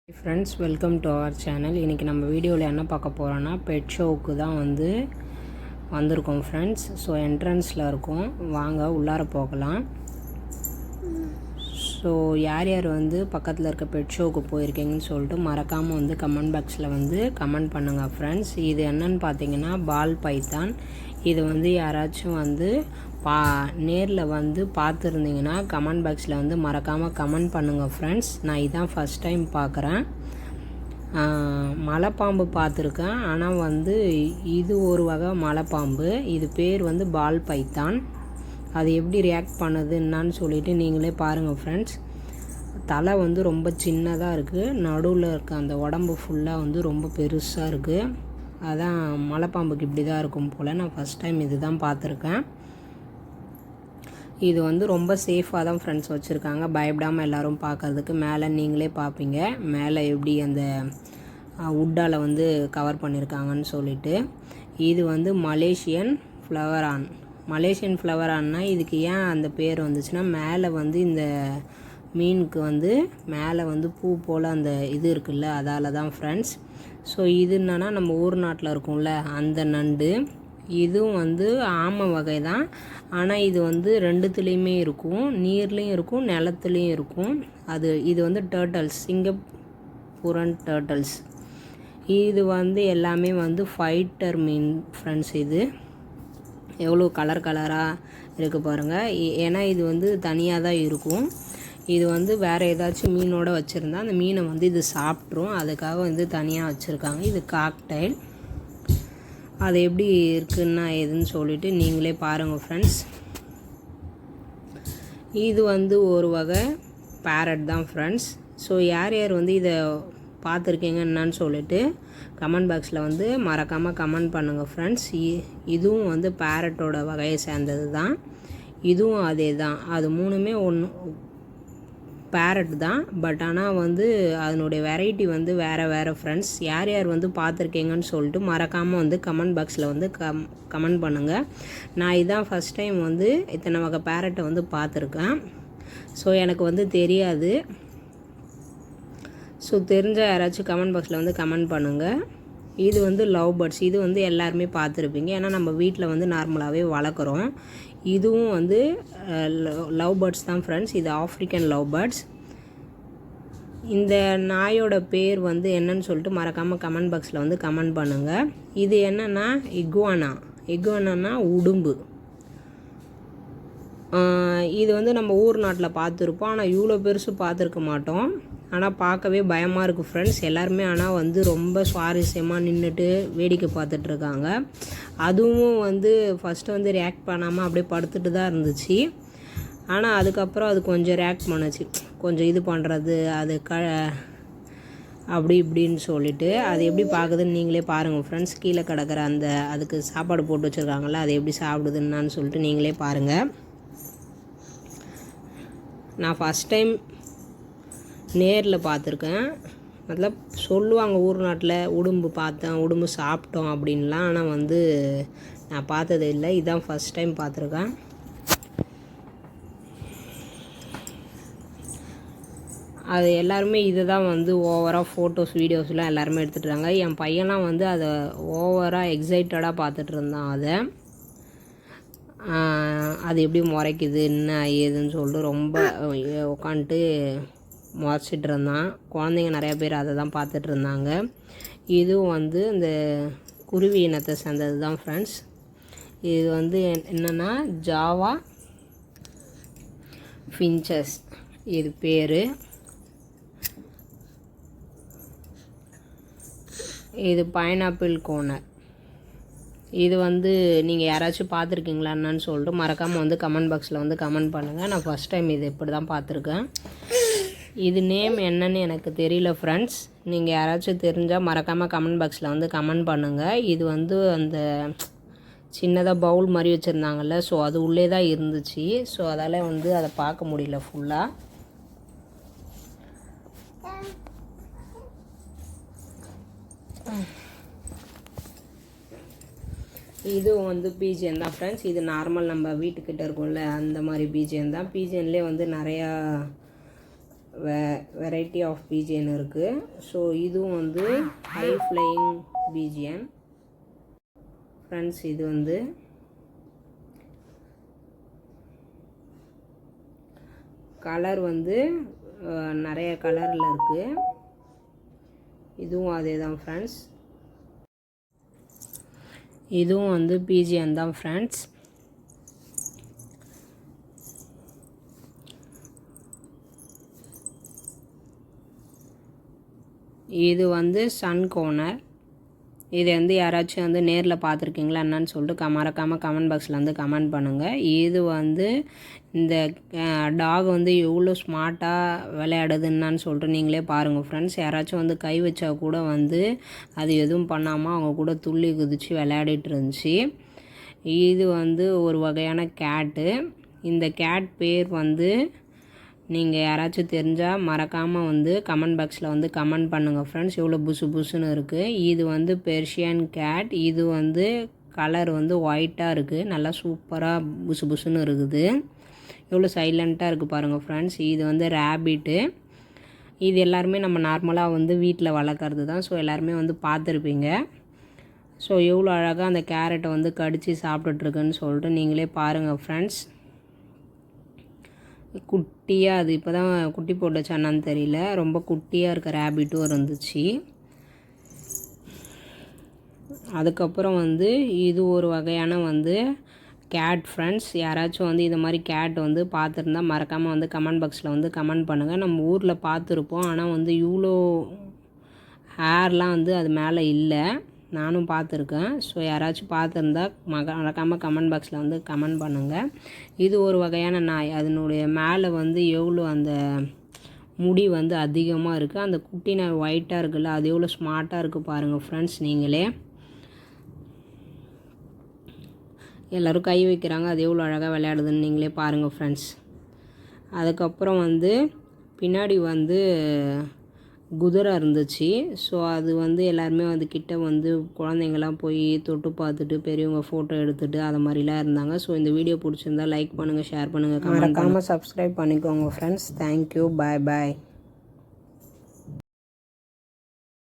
Friends, welcome to our channel. இன்றைக்கி நம்ம வீடியோவில் என்ன பார்க்க போகிறோன்னா பெட் ஷோவுக்கு தான் வந்திருக்கோம் ஃப்ரெண்ட்ஸ். ஸோ என்ட்ரன்ஸில் இருக்கும், வாங்க உள்ளார போகலாம். ஸோ யார் யார் பக்கத்தில் இருக்க பெட் ஷோவுக்கு போயிருக்கீங்கன்னு சொல்லிட்டு மறக்காமல் கமெண்ட் பாக்ஸில் கமெண்ட் பண்ணுங்கள் ஃப்ரெண்ட்ஸ். இது என்னன்னு பார்த்தீங்கன்னா பால் பைத்தான். இது யாராச்சும் நேரில் பார்த்துருந்தீங்கன்னா கமெண்ட் பாக்ஸில் மறக்காமல் கமெண்ட் பண்ணுங்கள் ஃப்ரெண்ட்ஸ். நான் இதான் ஃபஸ்ட் டைம் பார்க்குறேன். மலைப்பாம்பு பார்த்துருக்கேன், ஆனால் இது ஒரு வகை மலைப்பாம்பு. இது பேர் பால் பைத்தான். அது எப்படி ரியாக்ட் பண்ணுது என்னான்னு சொல்லிவிட்டு நீங்களே பாருங்கள் ஃப்ரெண்ட்ஸ். தலை ரொம்ப சின்னதாக இருக்குது, நடுவில் இருக்க அந்த உடம்பு ஃபுல்லாக ரொம்ப பெருசாக இருக்குது. அதான் மலைப்பாம்புக்கு இப்படி தான் இருக்கும் போல். நான் ஃபஸ்ட் டைம் இது தான் பார்த்துருக்கேன். இது ரொம்ப சேஃபாக தான் ஃப்ரெண்ட்ஸ் வச்சுருக்காங்க, பயப்படாமல் எல்லோரும் பார்க்குறதுக்கு. மேலே நீங்களே பார்ப்பீங்க மேலே எப்படி அந்த உட்டால் கவர் பண்ணியிருக்காங்கன்னு சொல்லிட்டு. இது மலேசியன் ஃப்ளவரான். மலேசியன் ஃப்ளவரான்னா இதுக்கு ஏன் அந்த பேர் வந்துச்சுன்னா, மேலே இந்த மீனுக்கு மேலே பூ போல் அந்த இது இருக்குல்ல, அதால் தான் ஃப்ரெண்ட்ஸ். ஸோ இது என்னென்னா நம்ம ஊர் நாட்டில் இருக்கும்ல அந்த நண்டு. இதுவும் ஆமை வகை தான், ஆனால் இது ரெண்டுத்துலேயுமே இருக்கும், நீர்லேயும் இருக்கும் நிலத்துலேயும் இருக்கும். இது டர்ட்டல்ஸ், சிங்கப்பூரன் டர்ட்டல்ஸ். இது எல்லாமே ஃபைட்டர் மீன் ஃப்ரெண்ட்ஸ். இது எவ்வளோ கலர் கலராக இருக்குது பாருங்கள். ஏன்னா இது தனியாக தான் இருக்கும். இது வேறு ஏதாச்சும் மீனோடு வச்சுருந்தா அந்த மீனை இது சாப்பிட்ரும், அதுக்காக தனியாக வச்சுருக்காங்க. இது காக்டைல். அது எப்படி இருக்குன்னா எதுன்னு சொல்லிவிட்டு நீங்களே பாருங்கள் ஃப்ரெண்ட்ஸ். இது ஒரு வகை பேரட் தான் ஃப்ரெண்ட்ஸ். ஸோ யார் யார் இதை பார்த்துருக்கீங்க என்னான்னு சொல்லிவிட்டு கமெண்ட் பாக்ஸில் மறக்காமல் கமெண்ட் பண்ணுங்கள் ஃப்ரெண்ட்ஸ். இதுவும் பேரட்டோட வகையை சேர்ந்தது தான். இதுவும் அதே தான். அது மூணுமே பேரட் தான். பட் ஆனால் அதனுடைய வெரைட்டி வேறு வேறு ஃப்ரெண்ட்ஸ். யார் யார் பார்த்துருக்கீங்கன்னு சொல்லிட்டு மறக்காமல் கமெண்ட் பாக்ஸில் கமெண்ட் பண்ணுங்கள். நான் இதான் ஃபஸ்ட் டைம் இத்தனை வகை பேரட்டை பார்த்துருக்கேன். ஸோ எனக்கு தெரியாது. ஸோ தெரிஞ்சால் யாராச்சும் கமெண்ட் பாக்ஸில் கமெண்ட் பண்ணுங்கள். இது லவ் பேர்ட்ஸ். இது எல்லாருமே பார்த்துருப்பீங்க, ஏன்னா நம்ம வீட்டில் நார்மலாகவே வளர்க்குறோம். இதுவும் லவ் பேர்ட்ஸ் தான் ஃப்ரெண்ட்ஸ். இது ஆஃப்ரிக்கன் லவ் பேர்ட்ஸ். இந்த நாயோட பேர் என்னன்னு சொல்லிட்டு மறக்காமல் கமெண்ட் பாக்ஸில் கமெண்ட் பண்ணுங்கள். இது என்னென்னா இகுவானா. இகுவானா உடும்பு. இது நம்ம ஊர் நாட்டில் பார்த்துருப்போம், ஆனால் இவ்வளோ பெருசு பார்த்துருக்க மாட்டோம். ஆனால் பார்க்கவே பயமாக இருக்குது ஃப்ரெண்ட்ஸ். எல்லாருமே ஆனால் ரொம்ப சுவாரஸ்யமாக நின்றுட்டு வேடிக்கை பார்த்துட்ருக்காங்க. அதுவும் ஃபஸ்ட்டு ரியாக்ட் பண்ணாமல் அப்படியே படுத்துட்டு தான் இருந்துச்சு. ஆனால் அதுக்கப்புறம் அது கொஞ்சம் ரியாக்ட் பண்ணுச்சு, கொஞ்சம் இது பண்ணுறது அது அப்படி இப்படின்னு சொல்லிட்டு. அது எப்படி பார்க்குதுன்னு நீங்களே பாருங்கள் ஃப்ரெண்ட்ஸ். கீழே கிடக்கிற அதுக்கு சாப்பாடு போட்டு வச்சுருக்காங்கள, அது எப்படி சாப்பிடுதுன்னு சொல்லிட்டு நீங்களே பாருங்கள். நான் ஃபஸ்ட் டைம் நேரில் பார்த்துருக்கேன். மத்தலப் சொல்லுவாங்க ஊர் நாட்டில் உடும்பு பார்த்தேன், உடும்பு சாப்பிட்டோம் அப்படின்லாம். ஆனால் நான் பார்த்தது இல்லை, இதுதான் ஃபஸ்ட் டைம் பார்த்துருக்கேன். அது எல்லாருமே இதை தான் ஓவராக ஃபோட்டோஸ் வீடியோஸ்லாம் எல்லாருமே எடுத்துகிட்ருக்காங்க. என் பையன்லாம் அதை ஓவராக எக்ஸைட்டடாக பார்த்துட்டு இருந்தான். அது எப்படி முறைக்குது என்ன ஏதுன்னு சொல்லிட்டு ரொம்ப உட்காந்துட்டு முறைச்சிட்டு இருந்தான். குழந்தைங்க நிறையா பேர் அதை தான் பார்த்துட்டு இருந்தாங்க. இதுவும் இந்த குருவி இனத்தை சேர்ந்தது தான் ஃப்ரெண்ட்ஸ். இது என்னென்னா ஜாவா ஃபின்ச்சஸ் இது பேர். இது பைனாப்பிள் கோனர். இது நீங்கள் யாராச்சும் பார்த்துருக்கீங்களா என்னன்னு சொல்லிட்டு மறக்காமல் கமெண்ட் பாக்ஸில் கமெண்ட் பண்ணுங்கள். நான் ஃபஸ்ட் டைம் இது இப்படி தான் பார்த்துருக்கேன். இது நேம் என்னன்னு எனக்கு தெரியல ஃப்ரெண்ட்ஸ். நீங்கள் யாராச்சும் தெரிஞ்சால் மறக்காமல் கமெண்ட் பாக்ஸில் கமெண்ட் பண்ணுங்கள். இது அந்த சின்னதாக பவுல் மாதிரி வச்சுருந்தாங்கல்ல, ஸோ அது உள்ளே தான் இருந்துச்சு. ஸோ அதால் அதை பார்க்க முடியல ஃபுல்லாக. இதுவும் பீஜியன் தான் ஃப்ரெண்ட்ஸ். இது நார்மல் நம்ம வீட்டுக்கிட்ட இருக்கும்ல அந்த மாதிரி பீஜியன் தான். பீஜியன்லேயே நிறையா வெரைட்டி ஆஃப் பிஜிஎன் இருக்குது. ஸோ இதுவும் வந்து ஹை ஃப்ளையிங் பிஜிஎன் ஃப்ரெண்ட்ஸ். இது வந்து கலர் வந்து நிறைய கலரில் இருக்குது. இதுவும் அதே தான் ஃப்ரெண்ட்ஸ். இதுவும் வந்து பிஜிஎன் தான் ஃப்ரெண்ட்ஸ். இது வந்து சன் கோனர். இது வந்து யாராச்சும் வந்து நேரில் பார்த்துருக்கீங்களா என்னன்னு சொல்லிட்டு மறக்காமல் கமெண்ட் பாக்ஸில் வந்து கமெண்ட் பண்ணுங்கள். இது வந்து இந்த டாக் வந்து எவ்வளோ ஸ்மார்ட்டாக விளையாடுதுன்னு சொல்லிட்டு நீங்களே பாருங்கள் ஃப்ரெண்ட்ஸ். யாராச்சும் வந்து கை வச்சா கூட வந்து அது எதுவும் பண்ணாமல் அவங்க கூட துள்ளி குதித்து விளையாடிட்டு இருந்துச்சு. இது வந்து ஒரு வகையான கேட்டு. இந்த கேட் பேர் வந்து நீங்கள் யாராச்சும் தெரிஞ்சால் மறக்காமல் வந்து கமெண்ட் பாக்ஸில் வந்து கமெண்ட் பண்ணுங்கள் ஃப்ரெண்ட்ஸ். எவ்வளோ புசு புசுன்னு இருக்குது. இது வந்து பெர்ஷியன் கேட். இது வந்து கலர் வந்து ஒயிட்டாக இருக்குது. நல்லா சூப்பராக புசு புசுன்னு இருக்குது. எவ்வளோ சைலண்ட்டாக இருக்குது பாருங்கள் ஃப்ரெண்ட்ஸ். இது வந்து ரேபிட்டு. இது எல்லாருமே நம்ம நார்மலாக வந்து வீட்டில் வளர்க்குறது தான். ஸோ எல்லாருமே வந்து பார்த்துருப்பீங்க. ஸோ எவ்வளோ அழகாக அந்த கேரட்டை வந்து கடித்து சாப்பிட்டுட்ருக்குன்னு சொல்லிட்டு நீங்களே பாருங்கள் ஃப்ரெண்ட்ஸ். குட்டியாக அது இப்போ தான் குட்டி போட்டுச்சானான்னு தெரியல. ரொம்ப குட்டியாக இருக்க ரேபிட்டும் இருந்துச்சு. அதுக்கப்புறம் வந்து இது ஒரு வகையான வந்து கேட் ஃப்ரெண்ட்ஸ். யாராச்சும் வந்து இது மாதிரி கேட் வந்து பார்த்துருந்தா மறக்காமல் வந்து கமெண்ட் பாக்ஸில் வந்து கமெண்ட் பண்ணுங்கள். நம்ம ஊரில் பார்த்துருப்போம், ஆனால் வந்து இவ்வளோ ஹேர்லாம் வந்து அது மேலே இல்லை. நானும் பார்த்துருக்கேன். ஸோ யாராச்சும் பார்த்துருந்தா மறக்காமல் கமெண்ட் பாக்ஸில் வந்து கமெண்ட் பண்ணுங்கள். இது ஒரு வகையான நாய். அதனுடைய மேலே வந்து எவ்வளோ அந்த முடி வந்து அதிகமாக இருக்குது. அந்த குட்டி நாய் ஒயிட்டாக இருக்குல்ல, அது எவ்வளோ ஸ்மார்ட்டாக இருக்குது பாருங்கள் ஃப்ரெண்ட்ஸ். நீங்களே எல்லோரும் கை வைக்கிறாங்க, அது எவ்வளோ அழகாக விளையாடுதுன்னு நீங்களே பாருங்கள் ஃப்ரெண்ட்ஸ். அதுக்கப்புறம் வந்து பின்னாடி வந்து குதிரை இருந்துச்சு. ஸோ அது வந்து எல்லாருமே வந்து கிட்ட வந்து குழந்தைங்கள்லாம் போய் தொட்டு பார்த்துட்டு பெரியவங்க ஃபோட்டோ எடுத்துகிட்டு அது மாதிரிலாம் இருந்தாங்க. ஸோ இந்த வீடியோ பிடிச்சிருந்தா லைக் பண்ணுங்கள், ஷேர் பண்ணுங்கள், மறக்காமல் சப்ஸ்கிரைப் பண்ணிக்கோங்க ஃப்ரெண்ட்ஸ். தேங்க்யூ, பாய் பாய்.